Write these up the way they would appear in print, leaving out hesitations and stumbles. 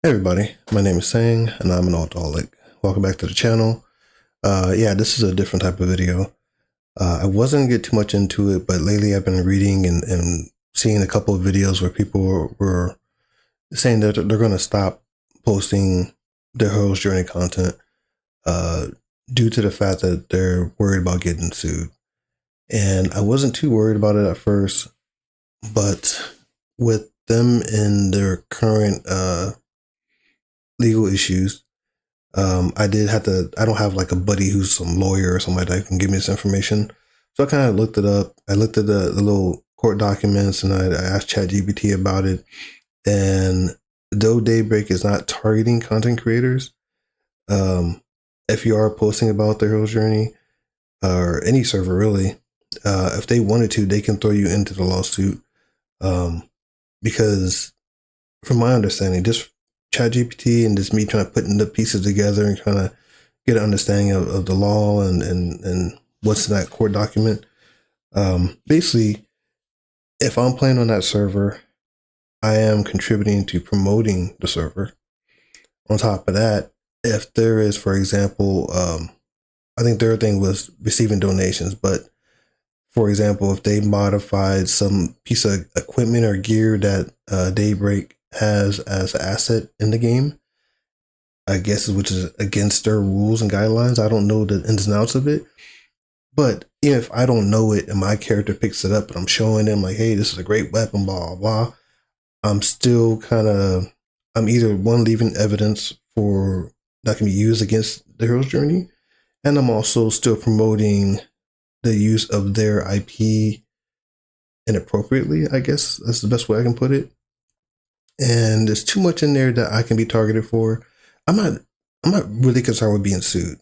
Hey everybody, my name is Sang and I'm an alcoholic. Welcome back to the channel. Yeah, this is a different type of video. I wasn't gonna get too much into it, but lately I've been reading and seeing a couple of videos where people were saying that they're gonna stop posting their hero's journey content due to the fact that they're worried about getting sued. And I wasn't too worried about it at first, but with them in their current legal issues, I don't have like a buddy who's some lawyer or somebody that can give me this information. So I kind of looked it up. I looked at the little court documents and I asked ChatGPT about it. And though Daybreak is not targeting content creators, if you are posting about their hero's journey or any server really, if they wanted to, they can throw you into the lawsuit. Because from my understanding, just ChatGPT and just me trying to put the pieces together and trying to get an understanding of the law and what's in that court document. Basically, if I'm playing on that server, I am contributing to promoting the server. On top of that, if there is, for example, I think their thing was receiving donations, but for example, if they modified some piece of equipment or gear that Daybreak has as an asset in the game, I guess, which is against their rules and guidelines. I don't know the ins and outs of it, but if I don't know it and my character picks it up and I'm showing them like, hey, this is a great weapon, blah, blah, blah, I'm still I'm either one, leaving evidence for that can be used against the hero's journey, and I'm also still promoting the use of their IP inappropriately. I guess that's the best way I can put it. And there's too much in there that I can be targeted for. I'm not really concerned with being sued,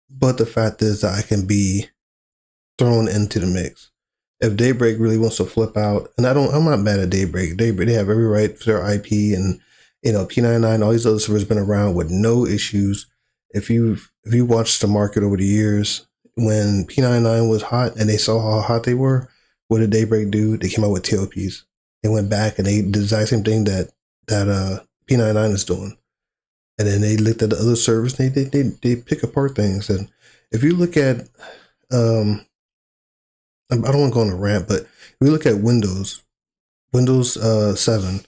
but the fact is that I can be thrown into the mix. If Daybreak really wants to flip out, and I'm not mad at Daybreak. They have every right for their IP, and P99, all these other servers have been around with no issues. If you watched the market over the years, when P99 was hot and they saw how hot they were, what did Daybreak do? They came out with TOPs. They went back and they did the exact same thing that P99 is doing. And then they looked at the other servers and they pick apart things. And if you look at, I don't want to go on a rant, but if you look at Windows 7, and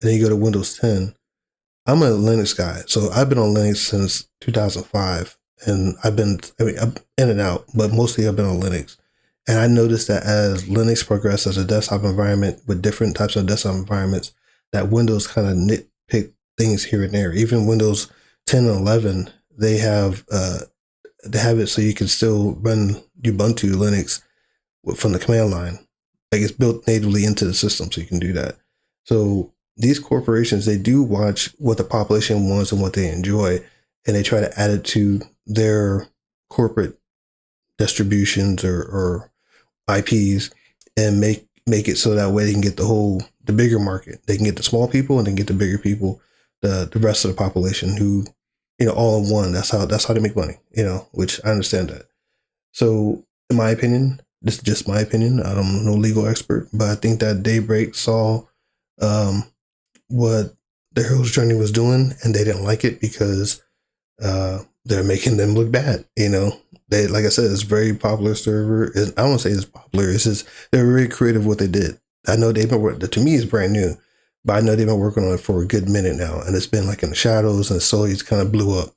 then you go to Windows 10, I'm a Linux guy. So I've been on Linux since 2005. And I'm in and out, but mostly I've been on Linux. And I noticed that as Linux progressed as a desktop environment with different types of desktop environments, that Windows kind of nitpick things here and there. Even Windows 10 and 11, they have it so you can still run Ubuntu Linux from the command line. Like, it's built natively into the system, so you can do that. So these corporations, they do watch what the population wants and what they enjoy, and they try to add it to their corporate distributions or IPs and make it so that way they can get the bigger market. They can get the small people and then get the bigger people, the rest of the population who, all in one. That's how they make money, which I understand that. So in my opinion, this is just my opinion. I'm no legal expert, but I think that Daybreak saw what the hero's journey was doing and they didn't like it because they're making them look bad. They, like I said, it's a very popular server. I don't want to say it's popular. It's just they're very creative what they did. I know they've been working. To me, it's brand new, but I know they've been working on it for a good minute now, and it's been like in the shadows, and slowly it's kind of blew up.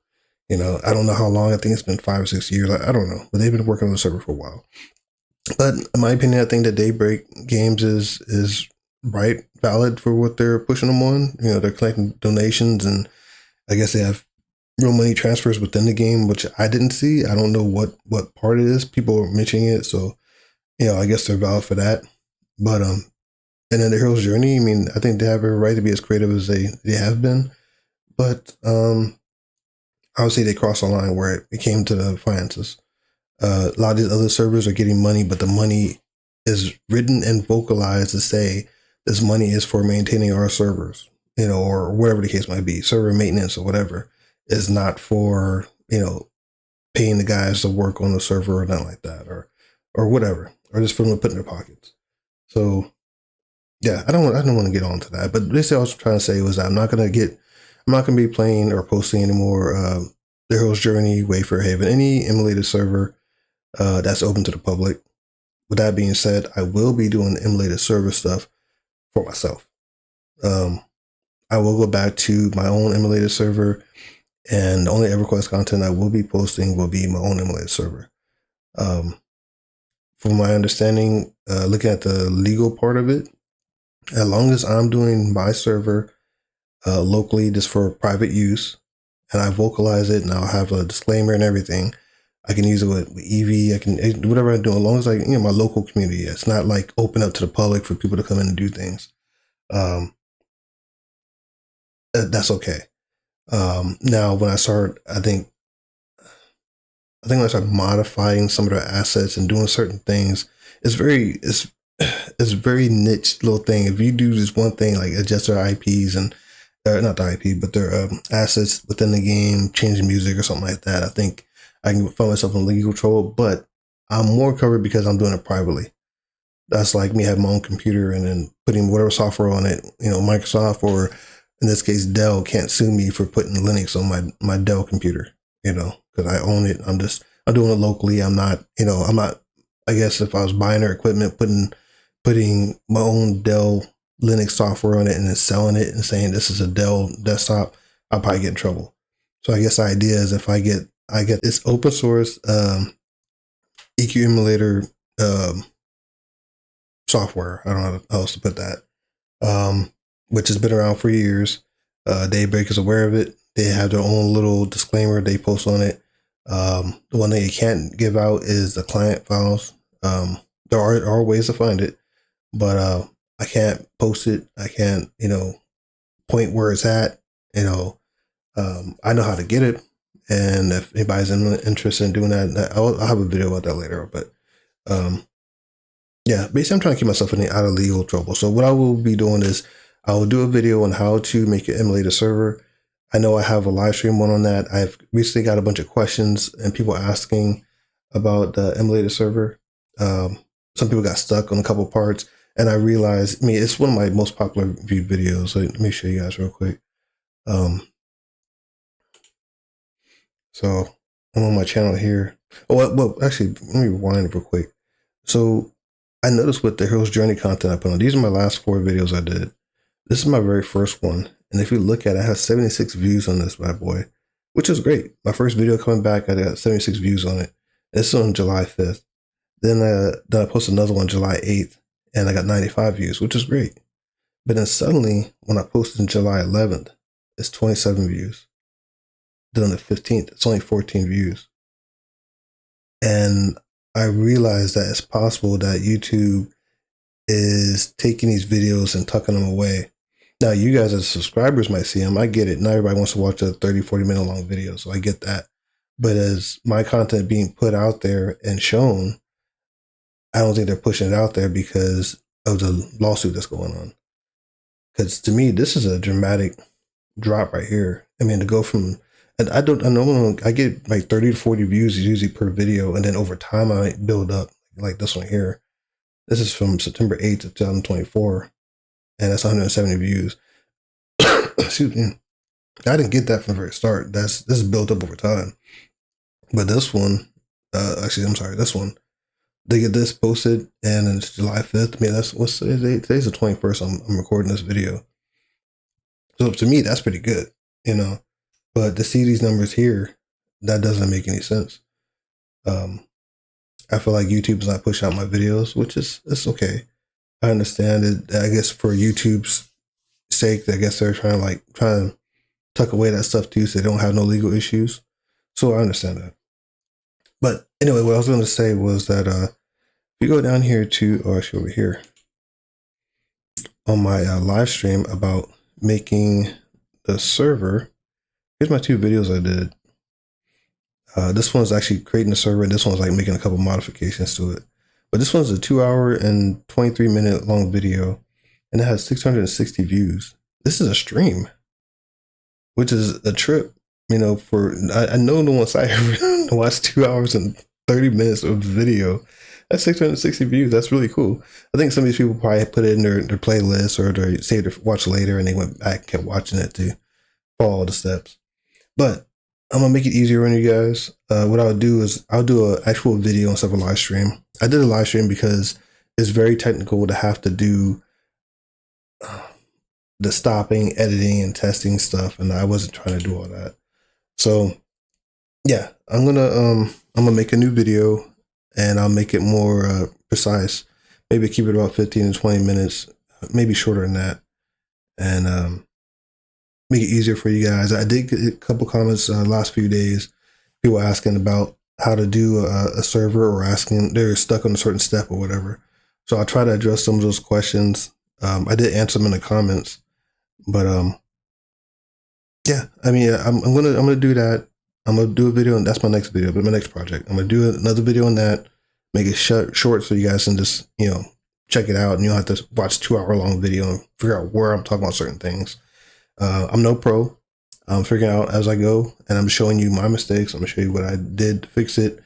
I don't know how long. I think it's been 5 or 6 years. I don't know, but they've been working on the server for a while. But in my opinion, I think that Daybreak Games is valid for what they're pushing them on. They're collecting donations, and I guess they have real money transfers within the game, which I didn't see. I don't know what part it is. People are mentioning it, so I guess they're valid for that. But and then the hero's journey, I think they have every right to be as creative as they have been. But obviously they crossed the line where it came to the finances. A lot of these other servers are getting money, but the money is written and vocalized to say this money is for maintaining our servers, or whatever the case might be, server maintenance or whatever. Is not for, paying the guys to work on the server or nothing like that, or whatever, or just for them to put in their pockets. So yeah, I don't want to get on to that, but basically what I was trying to say was that I'm not I'm not going to be playing or posting anymore the Hero's Journey, Wayfarer Haven, any emulated server that's open to the public. With that being said, I will be doing emulated server stuff for myself. I will go back to my own emulated server, and the only EverQuest content I will be posting will be my own emulated server. From my understanding, looking at the legal part of it, as long as I'm doing my server locally just for private use, and I vocalize it and I'll have a disclaimer and everything, I can use it with Eevee. I can whatever I do, as long as my local community. It's not like open up to the public for people to come in and do things. That's okay. Now, when I start, I think when I start modifying some of the assets and doing certain things, it's very niche little thing. If you do this one thing, like adjust their IPs and not the IP, but their assets within the game, changing music or something like that, I think I can find myself in legal trouble. But I'm more covered because I'm doing it privately. That's like me having my own computer and then putting whatever software on it. Microsoft, or in this case, Dell can't sue me for putting Linux on my Dell computer, because I own it. I'm doing it locally. I'm not, I guess if I was buying their equipment, putting my own Dell Linux software on it and then selling it and saying this is a Dell desktop, I'll probably get in trouble. So I guess the idea is if I get this open source EQ emulator software, I don't know how else to put that, which has been around for years. Daybreak is aware of it. They have their own little disclaimer they post on it. The one thing you can't give out is the client files. There are ways to find it, but I can't post it. I can't, point where it's at. I know how to get it, and if anybody's interested in doing that, I'll have a video about that later. But yeah, basically, I'm trying to keep myself out of legal trouble. So what I will be doing is I will do a video on how to make an emulator server. I know I have a live stream one on that. I've recently got a bunch of questions and people asking about the emulator server. Some people got stuck on a couple parts, and I realized, it's one of my most popular viewed videos. So let me show you guys real quick. So I'm on my channel here. Oh, well, actually, let me rewind it real quick. So I noticed with the Hero's Journey content I put on, these are my last 4 videos I did. This is my very first one. And if you look at it, I have 76 views on this bad boy, which is great. My first video coming back, I got 76 views on it. This is on July 5th. Then I posted another one July 8th, and I got 95 views, which is great. But then suddenly, when I posted on July 11th, it's 27 views. Then on the 15th, it's only 14 views. And I realized that it's possible that YouTube is taking these videos and tucking them away. Now, you guys as subscribers might see them. I get it. Not everybody wants to watch a 30, 40 minute long video, so I get that. But as my content being put out there and shown, I don't think they're pushing it out there because of the lawsuit that's going on. Because to me, this is a dramatic drop right here. To go from, and I know I get like 30 to 40 views usually per video, and then over time I build up like this one here. This is from September 8th of 2024, and that's 170 views. Excuse me. I didn't get that from the very start. This is built up over time. But this one, this one, they get this posted, and it's July 5th. That's what's today's the 21st. I'm recording this video. So to me, that's pretty good, But to see these numbers here, that doesn't make any sense. I feel like YouTube is not pushing out my videos, which it's okay. I understand it. I guess for YouTube's sake, I guess they're trying to tuck away that stuff too, so they don't have no legal issues. So I understand that. But anyway, what I was going to say was that if you go down here actually over here on my live stream about making the server, here's my 2 videos I did. This one's actually creating a server, and this one's like making a couple modifications to it. But this one's a 2-hour and 23-minute long video, and it has 660 views. This is a stream, which is a trip. I know no one's ever watched 2 hours and 30 minutes of video. That's 660 views. That's really cool. I think some of these people probably put it in their playlist, or they saved to watch later, and they went back and kept watching it to follow all the steps. But I'm gonna make it easier on you guys. What I'll do is I'll do an actual video instead of a live stream. I did a live stream because it's very technical to have to do the stopping, editing, and testing stuff, and I wasn't trying to do all that. So yeah, I'm gonna make a new video, and I'll make it more precise. Maybe keep it about 15 to 20 minutes, maybe shorter than that, and make it easier for you guys. I did get a couple comments last few days, people asking about how to do a server, or asking they're stuck on a certain step or whatever. So I'll try to address some of those questions. I did answer them in the comments, but yeah, I mean, I'm gonna do that. I'm gonna do a video, and that's my next video, but my next project. I'm gonna do another video on that, make it short so you guys can just check it out, and you don't have to watch 2-hour long video and figure out where I'm talking about certain things. I'm no pro. I'm figuring out as I go, and I'm showing you my mistakes. I'm gonna show you what I did to fix it,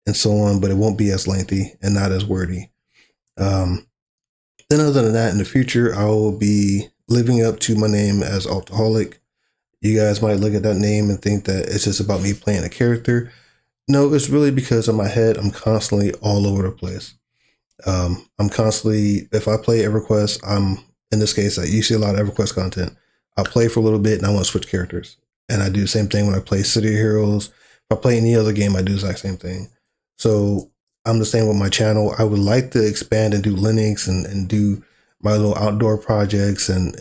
and so on. But it won't be as lengthy and not as wordy. Then other than that, in the future, I will be living up to my name as Alcoholic. You guys might look at that name and think that it's just about me playing a character. No, it's really because in my head, I'm constantly all over the place. I'm constantly, if I play EverQuest, I'm, in this case, you see a lot of EverQuest content. I'll play for a little bit and I want to switch characters. And I do the same thing when I play City of Heroes. If I play any other game, I do the exact same thing. So I'm the same with my channel. I would like to expand and do Linux and do my little outdoor projects and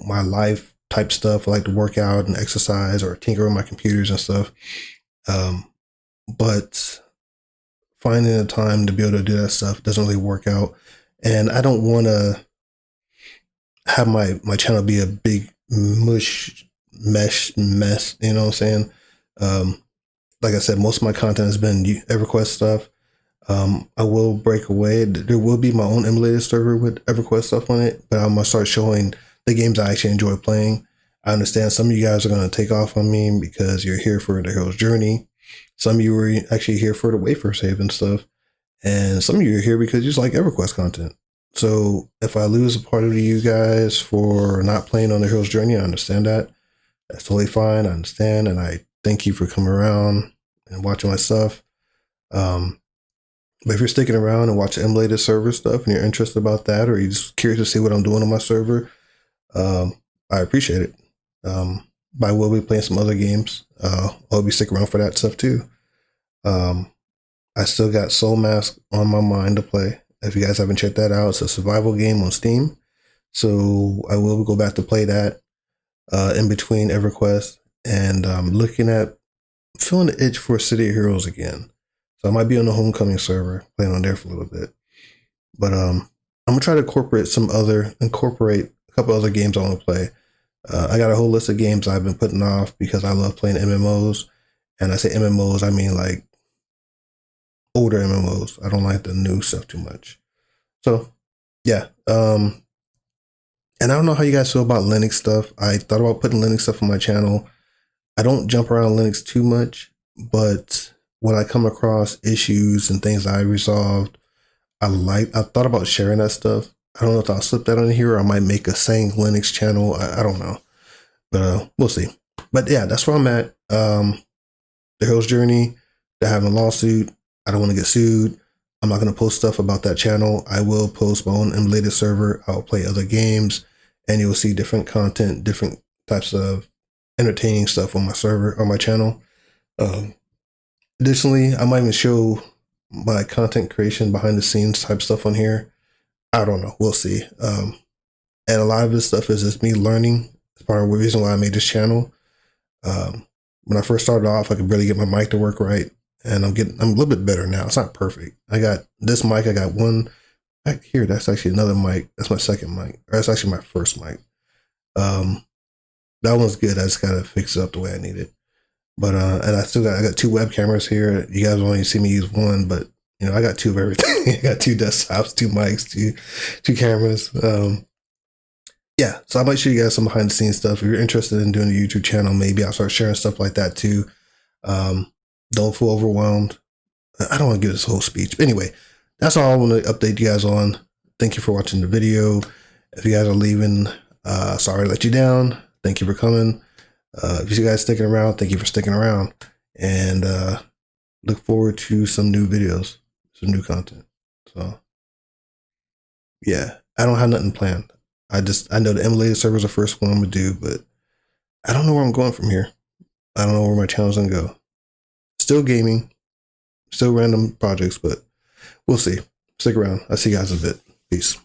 my life type stuff. I like to work out and exercise or tinker with my computers and stuff. But finding the time to be able to do that stuff doesn't really work out. And I don't want to have my channel be a big mess, you know what I'm saying? Like I said, most of my content has been EverQuest stuff. I will break away. There will be my own emulated server with EverQuest stuff on it, but I'm gonna start showing the games I actually enjoy playing. I understand some of you guys are gonna take off on me because you're here for the hero's journey. Some of you are actually here for the Wayfarers Haven stuff, and some of you are here because you just like EverQuest content. So if I lose a part of you guys for not playing on the hero's journey, I understand that. That's totally fine. I understand, and I thank you for coming around and watching my stuff. But if you're sticking around and watching emulated server stuff and you're interested about that, or you're just curious to see what I'm doing on my server, I appreciate it. But I will be playing some other games. I'll be sticking around for that stuff too. I still got Soul Mask on my mind to play. If you guys haven't checked that out, it's a survival game on Steam. So I will go back to play that in between EverQuest, and looking at feeling the itch for City of Heroes again. So I might be on the Homecoming server, playing on there for a little bit. But I'm gonna try to incorporate a couple other games I want to play. I got a whole list of games I've been putting off because I love playing MMOs. And I say MMOs, I mean like older MMOs. I don't like the new stuff too much. So yeah. And I don't know how you guys feel about Linux stuff. I thought about putting Linux stuff on my channel. I don't jump around Linux too much, but when I come across issues and things I resolved, I thought about sharing that stuff. I don't know if I'll slip that on here, or I might make a Saying Linux channel. I don't know, but we'll see. But yeah, that's where I'm at. The hero's journey. They're having a lawsuit. I don't want to get sued. I'm not going to post stuff about that channel. I will post my own emulated server. I'll play other games, and you'll see different content, different types of entertaining stuff on my server, on my channel. Additionally, I might even show my content creation behind the scenes type stuff on here. I don't know. We'll see. And a lot of this stuff is just me learning. It's part of the reason why I made this channel. When I first started off, I could barely get my mic to work right. And I'm a little bit better now. It's not perfect. I got this mic. I got one back here. That's actually another mic. That's my second mic. Or that's actually my first mic. That one's good. I just gotta fix it up the way I need it. But and I got 2 web cameras here. You guys only see me use one, but I got 2 of everything. I got 2 desktops, 2 mics, two cameras. Yeah, so I might show you guys some behind the scenes stuff. If you're interested in doing a YouTube channel, maybe I'll start sharing stuff like that too. Don't feel overwhelmed. I don't want to give this whole speech. But anyway, that's all I want to update you guys on. Thank you for watching the video. If you guys are leaving, sorry to let you down. Thank you for coming. If you guys sticking around, thank you for sticking around, and look forward to some new videos, some new content. So yeah, I don't have nothing planned. I know the emulated server is the first one I'm gonna do, but I don't know where I'm going from here. I don't know where my channel's gonna go. Still gaming, still random projects, but we'll see. Stick around. I'll see you guys in a bit. Peace.